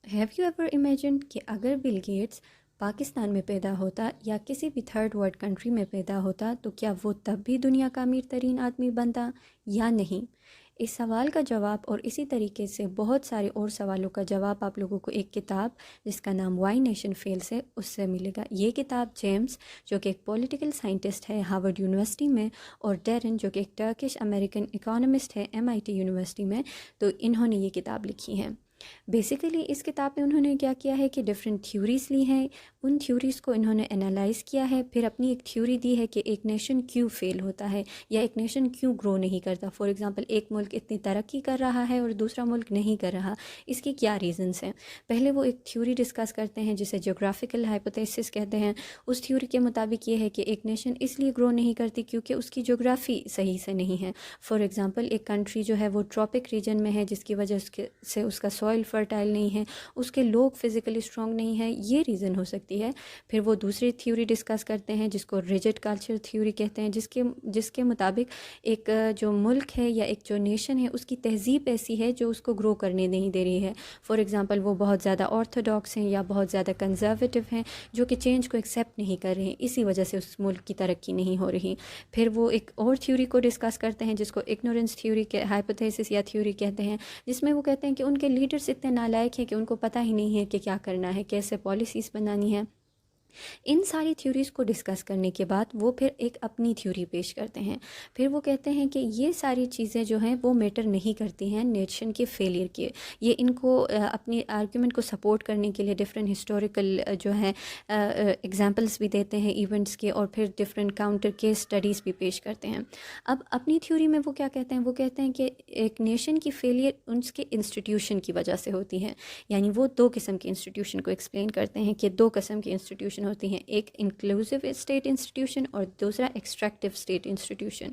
Have you ever imagined کہ اگر Bill Gates Pakistan میں پیدا ہوتا یا کسی بھی تھرڈ ورلڈ کنٹری میں پیدا ہوتا تو کیا وہ تب بھی دنیا کا امیر ترین آدمی بنتا یا نہیں؟ اس سوال کا جواب اور اسی طریقے سے بہت سارے اور سوالوں کا جواب آپ لوگوں کو ایک کتاب جس کا نام وائی نیشن فیلس ہے اس سے ملے گا۔ یہ کتاب جیمز جو کہ ایک پولیٹیکل سائنٹسٹ ہے ہارورڈ یونیورسٹی میں، اور ڈیرن جو کہ ایک ٹرکش امریکن اکانومسٹ ہے MIT یونیورسٹی میں، تو انہوں نے یہ کتاب لکھی ہے۔ بیسیکلی اس کتاب میں انہوں نے کیا کیا ہے کہ ڈفرینٹ تھیوریز لی ہیں، ان تھیوریز کو انہوں نے انالائز کیا ہے، پھر اپنی ایک تھیوری دی ہے کہ ایک نیشن کیوں فیل ہوتا ہے یا ایک نیشن کیوں گرو نہیں کرتا۔ فار ایگزامپل ایک ملک اتنی ترقی کر رہا ہے اور دوسرا ملک نہیں کر رہا، اس کی کیا ریزنس ہیں۔ پہلے وہ ایک تھیوری ڈسکس کرتے ہیں جسے جغرافیکل ہائپوتھیسس کہتے ہیں۔ اس تھیوری کے مطابق یہ ہے کہ ایک نیشن اس لیے گرو نہیں کرتی کیونکہ اس کی جغرافی صحیح سے نہیں ہے۔ فار ایگزامپل ایک کنٹری جو ہے وہ ٹراپک ریجن میں ہے جس کی وجہ سے اس کا سوائل فرٹائل نہیں ہے، اس کے لوگ فزیکلی اسٹرانگ نہیں ہیں، یہ ریزن ہو سکتی ہے۔ پھر وہ دوسری تھیوری ڈسکس کرتے ہیں جس کو ریجڈ کلچر تھیوری کہتے ہیں، جس کے مطابق ایک جو ملک ہے یا ایک جو نیشن ہے اس کی تہذیب ایسی ہے جو اس کو گرو کرنے نہیں دے رہی ہے۔ فار ایگزامپل وہ بہت زیادہ آرتھوڈاکس ہیں یا بہت زیادہ کنزرویٹو ہیں جو کہ چینج کو ایکسیپٹ نہیں کر رہے ہیں، اسی وجہ سے اس ملک کی ترقی نہیں ہو رہی۔ پھر وہ ایک اور تھیوری کو ڈسکس کرتے ہیں جس کو اگنورینس تھیوری کے ہائپوتھیسس یا تھیوری کہتے ہیں، جس میں وہ کہتے ہیں کہ ان کے لیڈرز اتنے نالائق ہیں کہ ان کو پتہ ہی نہیں ہے کہ کیا کرنا ہے، کیسے پالیسیز بنانی ہے۔ ان ساری تھیوریز کو ڈسکس کرنے کے بعد وہ پھر ایک اپنی تھیوری پیش کرتے ہیں۔ پھر وہ کہتے ہیں کہ یہ ساری چیزیں جو ہیں وہ میٹر نہیں کرتی ہیں نیشن کے فیلئر کے، یہ ان کو اپنی آرگیومنٹ کو سپورٹ کرنے کے لیے ڈفرینٹ ہسٹوریکل جو ہیں ایگزامپلس بھی دیتے ہیں ایونٹس کے، اور پھر ڈفرینٹ کاؤنٹر کیس اسٹڈیز بھی پیش کرتے ہیں۔ اب اپنی تھیوری میں وہ کیا کہتے ہیں؟ وہ کہتے ہیں کہ ایک نیشن کی فیلئر ان کے انسٹیٹیوشن کی وجہ سے ہوتی ہے، یعنی وہ دو قسم کے انسٹیٹیوشن کو ایکسپلین کرتے ہیں کہ دو قسم کے انسٹیٹیوشن ہوتی ہیں، ایک انکلوسیو اسٹیٹ انسٹیٹیوشن اور دوسرا ایکسٹریکٹیو اسٹیٹ انسٹیٹیوشن۔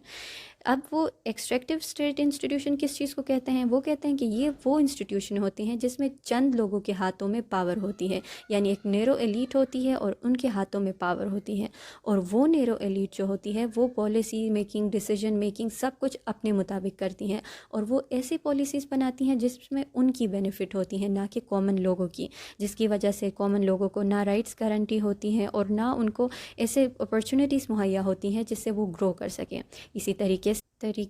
اب وہ ایکسٹریکٹیو اسٹیٹ انسٹیٹیوشن کس چیز کو کہتے ہیں؟ وہ کہتے ہیں کہ یہ وہ انسٹیٹیوشن ہوتی ہیں جس میں چند لوگوں کے ہاتھوں میں پاور ہوتی ہے، یعنی ایک نیرو ایلیٹ ہوتی ہے اور ان کے ہاتھوں میں پاور ہوتی ہے، اور وہ نیرو ایلیٹ جو ہوتی ہے وہ پالیسی میکنگ، ڈیسیجن میکنگ سب کچھ اپنے مطابق کرتی ہیں، اور وہ ایسی پالیسیز بناتی ہیں جس میں ان کی بینیفٹ ہوتی ہیں نہ کہ کامن لوگوں کی، جس کی وجہ سے کامن لوگوں کو نہ رائٹس گارنٹی ہوتی ہیں اور نہ ان کو ایسے اپرچونیٹیز مہیا ہوتی ہیں جس سے وہ گرو کر سکیں۔ اسی طریقے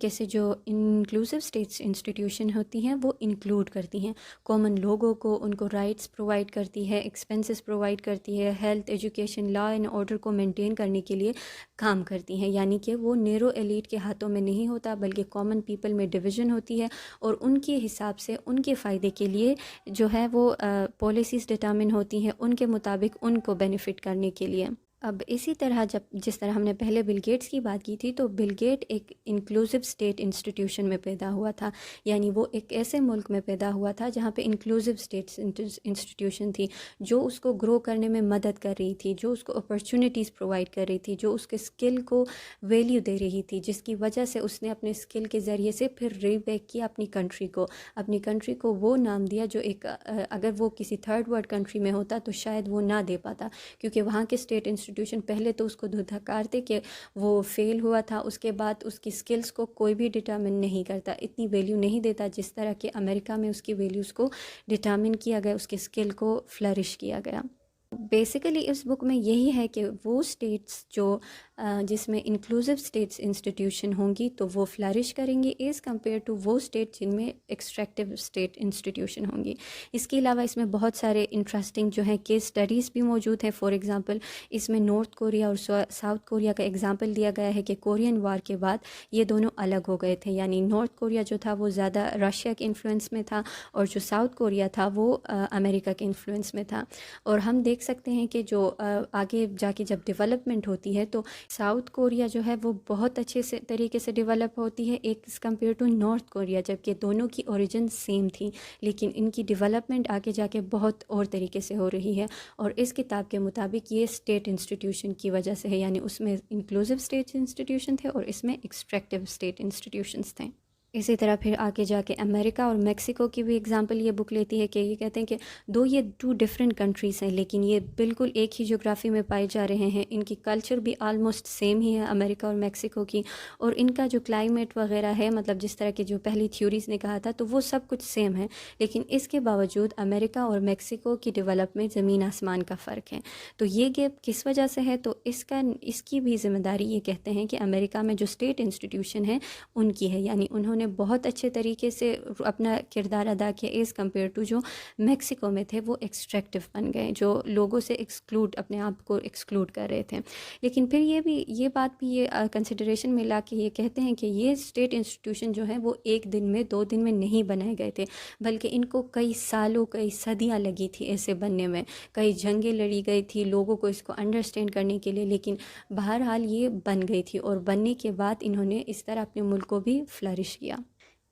سے جو انکلوسیو اسٹیٹس انسٹیٹیوشن ہوتی ہیں وہ انکلوڈ کرتی ہیں کامن لوگوں کو، ان کو رائٹس پرووائڈ کرتی ہے، ایکسپنسز پرووائڈ کرتی ہے، health, education, law and order کو مینٹین کرنے کے لیے کام کرتی ہیں، یعنی کہ وہ نیرو ایلیٹ کے ہاتھوں میں نہیں ہوتا بلکہ کامن پیپل میں ڈویژن ہوتی ہے، اور ان کے حساب سے ان کے فائدے کے لیے جو ہے وہ پالیسیز ڈٹرمن ہوتی ہیں ان کے مطابق ان کو بینیفٹ کرنے کے لیے۔ اب اسی طرح جس طرح ہم نے پہلے بل گیٹس کی بات کی تھی، تو بل گیٹ ایک انکلوسیو اسٹیٹ انسٹیٹیوشن میں پیدا ہوا تھا، یعنی وہ ایک ایسے ملک میں پیدا ہوا تھا جہاں پہ انکلوسیو اسٹیٹس انسٹیٹیوشن تھی جو اس کو گرو کرنے میں مدد کر رہی تھی، جو اس کو اپرچونیٹیز پرووائڈ کر رہی تھی، جو اس کے اسکل کو ویلیو دے رہی تھی، جس کی وجہ سے اس نے اپنے اسکل کے ذریعے سے پھر ری بیک کیا اپنی کنٹری کو وہ نام دیا جو ایک اگر وہ کسی تھرڈ ورلڈ کنٹری میں ہوتا تو شاید وہ نہ دے پاتا، کیونکہ وہاں کے اسٹیٹ انسٹیٹیوشن پہلے تو اس کو دھکارتے کہ وہ فیل ہوا تھا، اس کے بعد اس کی سکلز کو کوئی بھی ڈٹرمن نہیں کرتا، اتنی ویلیو نہیں دیتا جس طرح کہ امریکہ میں اس کی ویلیوز کو ڈٹرمن کیا گیا، اس کے سکل کو فلرش کیا گیا۔ بیسیکلی اس بک میں یہی ہے کہ وہ اسٹیٹس جو جس میں انکلوسیو اسٹیٹس انسٹیٹیوشن ہوں گی تو وہ فلرش کریں گی ایز کمپیئر ٹو وہ اسٹیٹ جن میں ایکسٹریکٹیو اسٹیٹ انسٹیٹیوشن ہوں گی۔ اس کے علاوہ اس میں بہت سارے انٹرسٹنگ جو ہیں کیس اسٹڈیز بھی موجود ہیں۔ فار ایگزامپل اس میں نارتھ کوریا اور ساؤتھ کوریا کا ایگزامپل دیا گیا ہے کہ کورین وار کے بعد یہ دونوں الگ ہو گئے تھے، یعنی نارتھ کوریا جو تھا وہ زیادہ رشیا کے انفلوئنس میں تھا، اور جو ساؤتھ کوریا تھا وہ امریکہ کے انفلوئنس میں تھا۔ اور ہم دیکھ سکتے ہیں کہ جو آگے جا کے جب ڈیولپمنٹ ہوتی ہے تو ساؤتھ کوریا جو ہے وہ بہت اچھے سے طریقے سے ڈیولپ ہوتی ہے ایک کمپیئر ٹو نارتھ کوریا، جبکہ دونوں کی اوریجن سیم تھی، لیکن ان کی ڈیولپمنٹ آگے جا کے بہت اور طریقے سے ہو رہی ہے، اور اس کتاب کے مطابق یہ اسٹیٹ انسٹیٹیوشن کی وجہ سے ہے، یعنی اس میں انکلوسیو اسٹیٹ انسٹیٹیوشن تھے اور اس میں ایکسٹریکٹیو اسٹیٹ انسٹیٹیوشنز تھے۔ اسی طرح پھر آگے جا کے امریکہ اور میکسیکو کی بھی اگزامپل یہ بک لیتی ہے کہ یہ کہتے ہیں کہ یہ ٹو ڈفرینٹ کنٹریز ہیں، لیکن یہ بالکل ایک ہی جغرافی میں پائے جا رہے ہیں، ان کی کلچر بھی آلموسٹ سیم ہی ہے امریکہ اور میکسیکو کی، اور ان کا جو کلائمیٹ وغیرہ ہے، مطلب جس طرح کی جو پہلی تھیوریز نے کہا تھا، تو وہ سب کچھ سیم ہے، لیکن اس کے باوجود امریکہ اور میکسیکو کی ڈیولپمنٹ زمین آسمان کا فرق ہے۔ تو یہ گیپ کس وجہ سے ہے؟ تو اس کی بھی ذمہ داری یہ کہتے ہیں کہ امریکہ میں جو اسٹیٹ انسٹیٹیوشن ہے ان کی ہے، یعنی انہوں نے بہت اچھے طریقے سے اپنا کردار ادا کیا ایز کمپیئر ٹو جو میکسیکو میں تھے، وہ ایکسٹریکٹیو بن گئے، جو لوگوں سے اپنے آپ کو ایکسکلوڈ کر رہے تھے۔ لیکن پھر یہ بات بھی یہ کنسیڈریشن میں لا کے یہ کہتے ہیں کہ یہ اسٹیٹ انسٹیٹیوشن جو ہیں وہ ایک دن میں 2 دن میں نہیں بنائے گئے تھے، بلکہ ان کو کئی سالوں کئی صدیاں لگی تھی ایسے بننے میں، کئی جنگیں لڑی گئی تھی لوگوں کو اس کو انڈرسٹینڈ کرنے کے لیے، لیکن بہرحال یہ بن گئی تھی، اور بننے کے بعد انہوں نے اس طرح اپنے ملک کو بھی فلرش کیا۔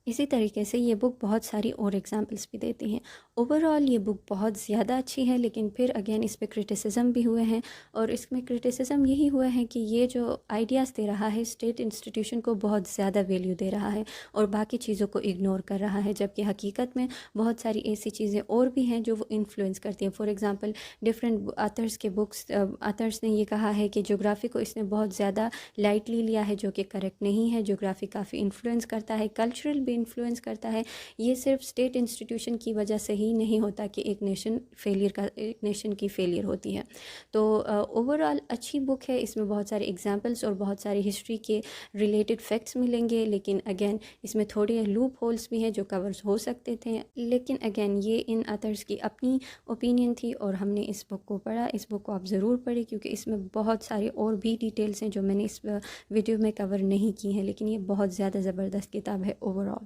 اسی طریقے سے یہ بک بہت ساری اور ایگزامپلس بھی دیتی ہیں۔ اوورآل یہ بک بہت زیادہ اچھی ہے، لیکن پھر اگین اس پہ کرٹیسزم بھی ہوئے ہیں، اور اس میں کرٹیسزم یہی ہوا ہے کہ یہ جو آئیڈیاز دے رہا ہے اسٹیٹ انسٹیٹیوشن کو بہت زیادہ ویلیو دے رہا ہے اور باقی چیزوں کو اگنور کر رہا ہے، جبکہ حقیقت میں بہت ساری ایسی چیزیں اور بھی ہیں جو وہ انفلوئنس کرتی ہیں۔ فار ایگزامپل ڈفرینٹ آتھرس نے یہ کہا ہے کہ جغرافی کو اس نے بہت زیادہ لائٹلی لیا ہے، جو کہ کریکٹ نہیں ہے۔ جغرافی کافی انفلوئنس کرتا ہے، کلچرل بھی انفلوئنس کرتا ہے۔ یہ صرف اسٹیٹ انسٹیٹیوشن کی وجہ سے ہی نہیں ہوتا کہ ایک نیشن کی فیلئر ہوتی ہے۔ تو اوورآل اچھی بک ہے، اس میں بہت سارے ایگزامپلس اور بہت ساری ہسٹری کے ریلیٹڈ فیکٹس ملیں گے، لیکن اگین اس میں تھوڑے لوپ ہولس بھی ہیں جو کورز ہو سکتے تھے، لیکن اگین یہ ان آتھرس کی اپنی اوپینین تھی، اور ہم نے اس بک کو پڑھا۔ اس بک کو آپ ضرور پڑھیں، کیونکہ اس میں بہت سارے اور بھی ڈیٹیلز ہیں جو میں نے اس ویڈیو میں کور نہیں کی ہیں، لیکن یہ بہت زیادہ زبردست کتاب ہے اوورآل۔